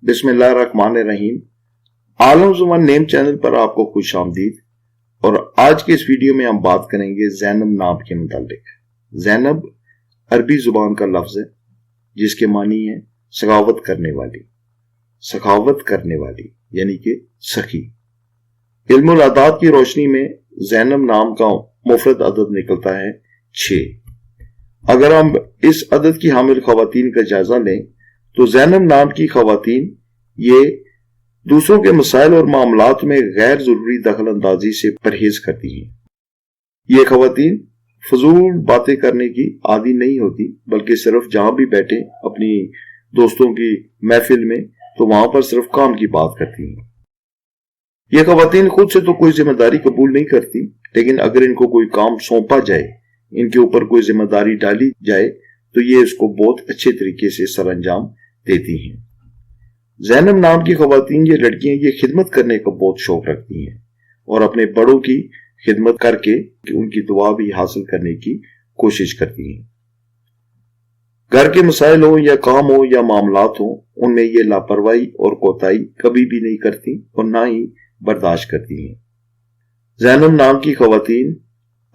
बिस्मिल्लाहिर्रहमानिर्रहीम। आलम ज़ुमान name channel पर आपको खुश आमदीद। और आज के इस वीडियो में हम बात करेंगे ज़ैनब नाम के मुतालिक। ज़ैनब अरबी जुबान का लफ्ज़ है जिसके मानी है सखावत करने वाली। सखावत करने वाली यानी कि सखी। इल्मुल अदाद की रोशनी में ज़ैनब नाम का मुफरद अदद निकलता है 6। अगर हम इस अदद की हामिल खवातीन का जायजा लें तो ज़ैनब नाम की खवातीन ये दूसरों के मसाइल और मामलात में गैर जरूरी दखल अंदाजी से परहेज करती हैं। ये खवातीन फजूल बातें करने की आदी नहीं होती, बल्कि सिर्फ जहां भी बैठे अपनी दोस्तों की महफिल में तो वहां पर सिर्फ काम की बात करती हैं। ये खवातीन खुद से तो कोई जिम्मेदारी कबूल नहीं करती, लेकिन अगर इनको कोई काम सौंपा जाए, इनके ऊपर कोई जिम्मेदारी डाली जाए तो ये इसको बहुत अच्छे तरीके से सरअंजाम देती हैं। ज़ैनब नाम की खवातीन ये लड़कियां ये खिदमत करने का बहुत शौक रखती हैं और अपने बड़ों की खिदमत करके उनकी दुआ भी हासिल करने की कोशिश करती हैं। घर के मसाइल हो या काम हो या मामलात हो, उनमें ये लापरवाही और कोताही कभी भी नहीं करती और ना ही बर्दाश्त करती हैं। ज़ैनब नाम की खवातीन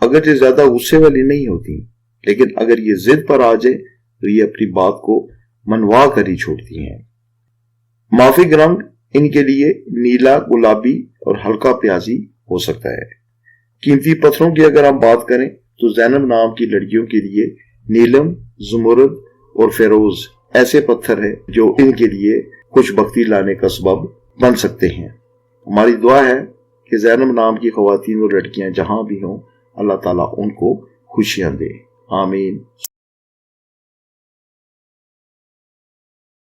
अगर ये ज्यादा गुस्से वाली नहीं होती, लेकिन अगर ये जिद पर आ जाए तो ये अपनी बात को मनवा कर ही छोड़ती हैं। माफिक रंग इनके लिए नीला, गुलाबी और हल्का प्याजी हो सकता है। कीमती पत्थरों की अगर हम बात करें तो ज़ैनब नाम की लड़कियों के लिए नीलम, ज़ुमरद और फेरोज ऐसे पत्थर है जो इनके लिए कुछ बख्ती लाने का सबब बन सकते हैं। हमारी दुआ है कि ज़ैनब नाम की खवातीन और लड़कियां जहां भी हों, अल्लाह ताला उनको खुशियां दे। आमीन।